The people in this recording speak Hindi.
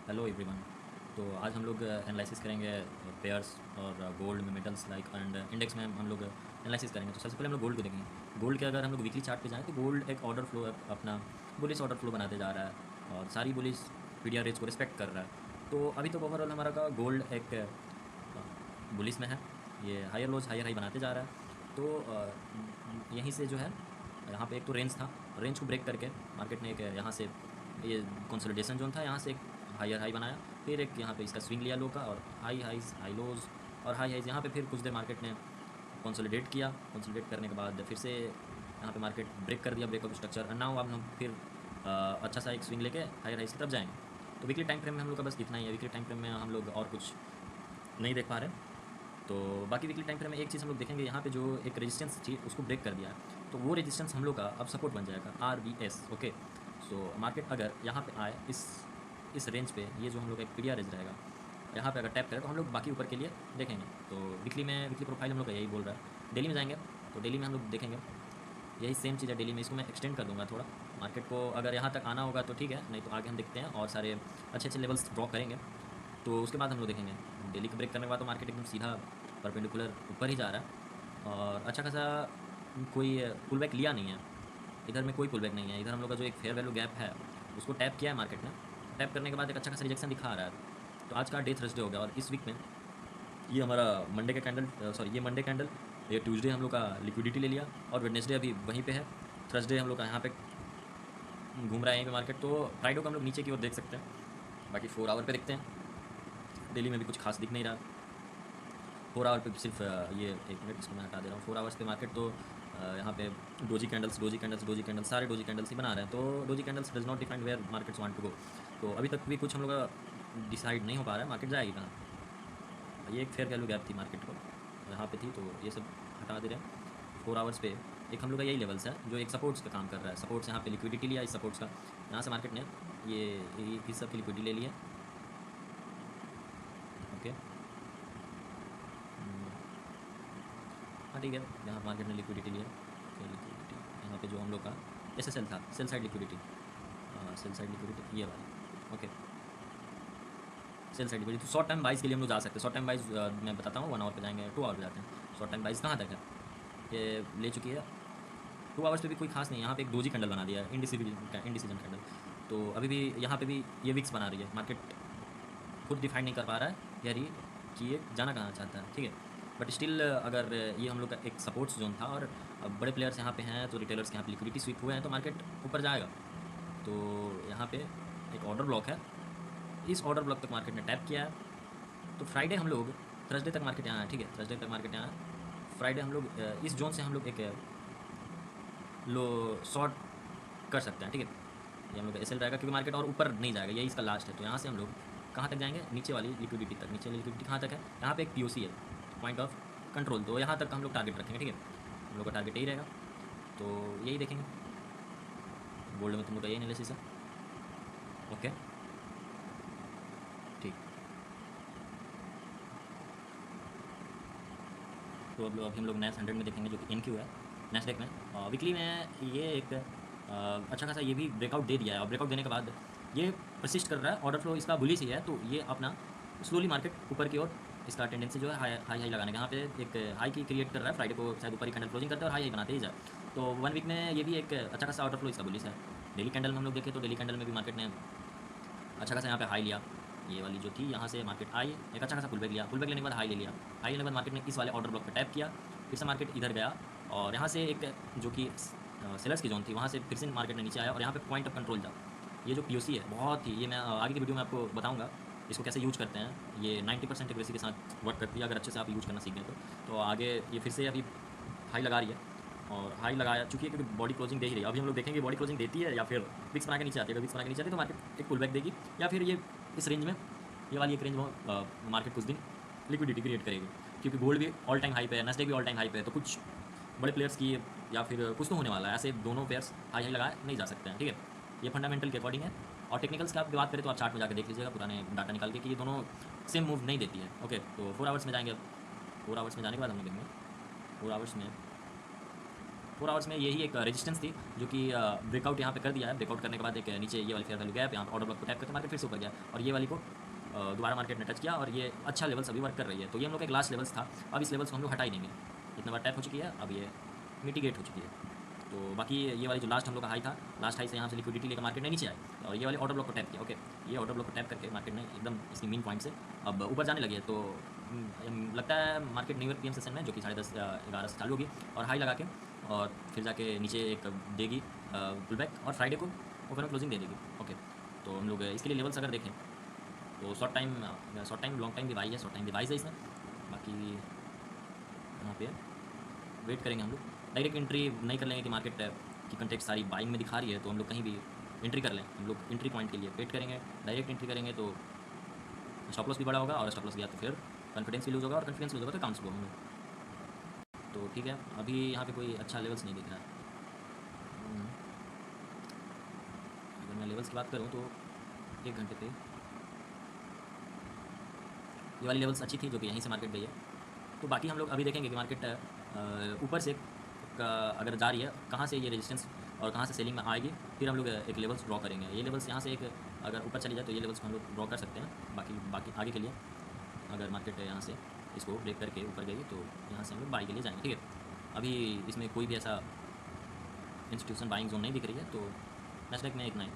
Hello everyone. तो आज हम लोग एनालिसिस करेंगे पेयर्स और गोल्ड में मेटल्स लाइक एंड इंडेक्स में हम लोग एनालिसिस करेंगे। तो सबसे पहले हम लोग गोल्ड को देखेंगे। गोल्ड के अगर हम लोग वीकली चार्ट पे जाएँ तो गोल्ड एक ऑर्डर फ्लो अपना बुलिश ऑर्डर फ्लो बनाते जा रहा है और सारी बुलिश पीडीआर रेट्स को रिस्पेक्ट कर रहा है। तो अभी तक ओवरऑल हमारा का गोल्ड एक बुलिस में है। ये हायर लोज हायर हाई बनाते जा रहा है। तो यहीं से जो है यहाँ पे एक तो रेंज था, रेंज को ब्रेक करके मार्केट ने एक यहाँ से ये कंसोलिडेशन जोन था, यहाँ से एक हायर हाई बनाया, फिर एक यहाँ पे इसका स्विंग लिया लो का और हाई हाइज हाई लोज और हाई हाइज। यहाँ पे फिर कुछ देर मार्केट ने कंसोलिडेट किया, कंसोलिडेट करने के बाद फिर से यहाँ पे मार्केट ब्रेक कर दिया, ब्रेकअप स्ट्रक्चर। और नाउ अब हम फिर अच्छा सा एक स्विंग लेके हायर हाइज की तरफ जाएंगे। तो वीकली टाइम फ्रेम में हम लोग का बस इतना ही है। वीकली टाइम फ्रेम में हम लोग और कुछ नहीं देख पा रहे। तो बाकी वीकली टाइम फ्रेम में एक चीज़ हम लोग देखेंगे, यहाँ पे जो एक रेजिस्टेंस थी उसको ब्रेक कर दिया है, तो वो रेजिस्टेंस हम लोग का अब सपोर्ट बन जाएगा RBS। ओके, सो मार्केट अगर यहाँ पे आए इस रेंज पे, ये जो हम लोग का एक पीडीआर रेंज रहेगा, यहाँ पे अगर टैप करें तो हम लोग बाकी ऊपर के लिए देखेंगे। तो वीकली प्रोफाइल हम लोग का यही बोल रहा है। डेली में जाएंगे तो डेली में हम लोग देखेंगे यही सेम चीज़ है। डेली में इसको मैं एक्सटेंड कर दूंगा थोड़ा। मार्केट को अगर यहाँ तक आना होगा तो ठीक है, नहीं तो आगे हम देखते हैं और सारे अच्छे अच्छे लेवल्स ड्रॉ करेंगे। तो उसके बाद हम लोग देखेंगे डेली का ब्रेक करने के बाद तो मार्केट एकदम सीधा परपेंडिकुलर ऊपर ही जा रहा है और अच्छा खासा कोई पुल बैक लिया नहीं है। इधर में कोई पुल बैक नहीं है। इधर हम लोग का जो एक फेयर वैल्यू गैप है उसको टैप किया है मार्केट ने। टैप करने के बाद एक अच्छा खासा रिजेक्शन दिखा रहा है। तो आज का डे थर्सडे हो गया और इस वीक में ये हमारा मंडे का कैंडल, सॉरी ये मंडे कैंडल, ये ट्यूसडे हम लोग का लिक्विडिटी ले लिया और वेडनेसडे अभी वहीं पे है। थर्सडे हम लोग का यहाँ पे घूम रहा है यहीं पे मार्केट। तो फ्राइडे को हम लोग नीचे की ओर देख सकते हैं। बाकी 4 आवर पे देखते हैं। डेली में भी कुछ खास दिख नहीं रहा। 4 आवर पे सिर्फ ये एक मिनट इसको मैं हटा दे रहा हूँ। 4 आवर्स पे मार्केट तो यहाँ पे doji candles doji candles doji candles सारे डोजी कैंडल्स ही बना रहे हैं। तो doji candles does not define where markets want to go. तो अभी तक भी कुछ हम लोग का डिसाइड नहीं हो पा रहा है मार्केट जाएगी कहाँ। ये एक फेयर वैल्यू गैप थी मार्केट को, यहाँ पे थी, तो ये सब हटा दे रहे हैं। 4 आवर्स पे एक हम लोग का यही लेवल्स है जो एक सपोर्ट्स का काम कर रहा है। सपोर्ट्स यहाँ पे लिक्विडिटी लिया इस सपोर्ट्स का, यहाँ से मार्केट ने ये इस सब की लिक्विडिटी ले लिया। ओके, हाँ ठीक है, यहाँ मार्केट ने लिक्विडिटी लिया। तो लिक्विडिटी यहाँ पे जो हम लोग का SSL था, sell side liquidity, sell side liquidity ये वाली। Okay, sell side liquidity. तो शॉर्ट टाइम बाइज के लिए हम लोग जा सकते हैं। शॉर्ट टाइम बाइज मैं बताता हूँ, 1 आवर पे जाएंगे, 2 आवर पे जाते हैं। शॉर्ट टाइम बाइज कहाँ तक है, ये ले चुकी है। 2 आवर्स पे भी कोई खास नहीं है। यहाँ पे एक डोजी कैंडल बना दिया है, इंडिसीजन कैंडल। तो अभी भी यहाँ पे भी ये विक्स बना रही है। मार्केट खुद डिफाइन नहीं कर पा रहा है यार ये कि ये जाना कहाँ चाहता है, ठीक है। बट स्टिल अगर ये हम लोग का एक सपोर्ट्स जोन था और अब बड़े प्लेयर्स यहाँ पे हैं, तो रिटेलर्स के यहाँ पे लिक्विडिटी स्वीप हुए हैं, तो मार्केट ऊपर जाएगा। तो यहाँ पे एक ऑर्डर ब्लॉक है, इस ऑर्डर ब्लॉक तक मार्केट ने टैप किया है। तो फ्राइडे हम लोग, थर्सडे तक मार्केट यहाँ है, ठीक है, थर्सडे तक मार्केट यहाँ है। फ्राइडे हम लोग इस जोन से हम लोग एक लो शॉर्ट कर सकते हैं, ठीक है। ये हम लोग का SL रहेगा क्योंकि मार्केट और ऊपर नहीं जाएगा, यही इसका लास्ट है। तो यहाँ से हम लोग कहाँ तक जाएंगे, नीचे वाली लिक्विडिटी तक। नीचे वाली लिक्विडिटी कहाँ तक है, यहाँ पे एक POC है, पॉइंट ऑफ कंट्रोल। तो यहाँ तक हम लोग टारगेट रखेंगे, ठीक है। हम लोग का टारगेट यही रहेगा, तो यही देखेंगे। गोल्ड में तुम लोग का यही एनालिसिस है। ओके, ठीक। तो अब अभी हम लोग नेक्स्ट 100 में देखेंगे जो कि NQ है। नेस्डेक में वीकली में ये एक अच्छा खासा ये भी ब्रेकआउट दे दिया है और ब्रेकआउट देने के बाद ये परसिस्ट कर रहा है। ऑर्डर फ्लो इसका बुलिश ही है, तो ये अपना स्लोली मार्केट ऊपर की ओर इसका टेंडेंसी जो है हाई हाई लगाने का, यहाँ पे एक हाई की क्रिएट कर रहा है। फ्राइडे को शायद ऊपर ही कैंडल क्लोजिंग करते हैं और हाई हाई बनाते ही जाए। तो 1 वीक में ये भी एक अच्छा खासा ऑर्डर फ्लो इसका बुलिश है। डेली कैंडल में हम लोग देखें तो डेली कैंडल में भी मार्केट ने अच्छा खासा यहाँ पे हाई लिया। ये वाली जो थी यहाँ से मार्केट आई, एक अच्छा खासा पुल बैक लिया, पुल बैक लेने के बाद हाई ले लिया। हाई लेने के बाद मार्केट ने इस वाले ऑर्डर ब्लॉक पे टैप किया, फिर से मार्केट इधर गया और यहाँ से एक जो कि सेलर्स की जोन थी वहाँ से फिर से मार्केट ने नीचे आया और यहाँ पे पॉइंट ऑफ कंट्रोल था। ये जो POC है बहुत ही, ये मैं आगे की वीडियो में आपको बताऊँगा इसको कैसे यूज करते हैं। ये 90% एक्यूरेसी के साथ वर्क करती है अगर अच्छे से आप यूज करना सीख गए तो आगे ये फिर से अभी हाई लगा रही है और हाई लगाया चुकी है क्योंकि बॉडी क्लोजिंग दे ही रही है। अभी हम लोग देखेंगे बॉडी क्लोजिंग देती है या फिर विक्स बना के नीचे आती है। अगर विक्स बना के नीचे आती है तो मार्केट एक पुल बैक देगी या फिर ये इस रेंज में, ये वाली एक रेंज में मार्केट कुछ दिन लिक्विडिटी क्रिएट करेगी। क्योंकि गोल्ड भी ऑल टाइम हाई पे है, नेस्डेक भी ऑल टाइम हाई पे है, तो कुछ बड़े प्लेयर्स की या फिर कुछ तो होने वाला है। ऐसे दोनों पेयर्स हाई हाई लगाए नहीं जा सकते हैं, ठीक है। ये फंडामेंटल के अकॉर्डिंग है। और टेक्निकल्स की आप बात करें तो आप चार्ट में जाकर देख लीजिएगा पुराने डाटा निकाल के कि ये दोनों सेम मूव नहीं देती है। ओके, तो 4 आवर्स में जाएंगे। 4 आवर्स में जाने के बाद हम लोग देखेंगे 4 आवर्स में 4 आवर्स में यही एक रेजिस्टेंस थी जो कि ब्रेकआउट यहाँ पे कर दिया है। ब्रेकआउट करने के बाद एक नीचे ये वाली फेयर वैल्यू गैप, यहाँ पे ऑर्डर ब्लॉक को टैप करके मार्केट फिर से ऊपर गया और ये वाली को दोबारा मार्केट ने टच किया और ये अच्छा लेवल्स अभी वर्क कर रही है। तो ये हम लोग का एक लास्ट लेवल्स था, अब इस लेवल्स को हम लोग हटा ही देंगे। इतना बार टैप हो चुकी है, अब ये मिटिगेट हो चुकी है। तो बाकी ये वाली जो लास्ट हम लोग का हाई था, लास्ट हाई से यहाँ से लिक्विडिटी लेकर मार्केट ने नीचे आए और ये वाले ऑर्डर ब्लॉक को टैप किया। ओके, ये ऑर्डर ब्लॉक को टैप करके मार्केट ने एकदम इसकी मीन पॉइंट से अब ऊपर जाने लगी है। तो लगता है market new year PM session में जो कि 10:30 11 से चालू होगी और हाई लगा के और फिर जाके नीचे एक देगी पुल बैक और फ्राइडे को ओपन क्लोजिंग दे देगी। ओके, तो हम लोग इसके लिए लेवल्स अगर देखें तो शॉर्ट टाइम लॉन्ग टाइम भी वाई है, शॉर्ट टाइम भी वाइज है इसमें। बाकी यहाँ पे वेट करेंगे हम लोग, डायरेक्ट एंट्री नहीं कर लेंगे कि मार्केट की कंटेक्ट सारी बाइंग में दिखा रही है तो हम लोग कहीं भी एंट्री कर लें। हम लोग एंट्री पॉइंट के लिए वेट करेंगे, डायरेक्ट एंट्री करेंगे तो स्टॉप लॉस भी बड़ा होगा और स्टॉप लॉस गया तो फिर कॉन्फिडेंस भी लूज होगा और कॉन्फिडेंस लूज होगा तो काउंट्स होंगे। तो ठीक है, अभी यहाँ पे कोई अच्छा लेवल्स नहीं दिख रहा है। अगर मैं लेवल्स की बात करूँ तो 1 घंटे पे ये वाली लेवल्स अच्छी थी जो कि यहीं से मार्केट गई है। तो बाकी हम लोग अभी देखेंगे कि मार्केट ऊपर से अगर जा रही है कहाँ से ये रेजिस्टेंस और कहाँ से सेलिंग में आएगी, फिर हम लोग एक लेवल्स ड्रॉ करेंगे। ये लेवल्स यहाँ से एक अगर ऊपर चली जाए तो ये लेवल्स को हम लोग ड्रॉ कर सकते हैं। बाकी आगे के लिए अगर मार्केट यहाँ से इसको ब्रेक करके ऊपर गई तो यहाँ से हम लोग बाई के लिए जाएंगे। ठीक है, अभी इसमें कोई भी ऐसा इंस्टीट्यूशन बाइंग जोन नहीं दिख रही है। तो नेस्डैक में एक नए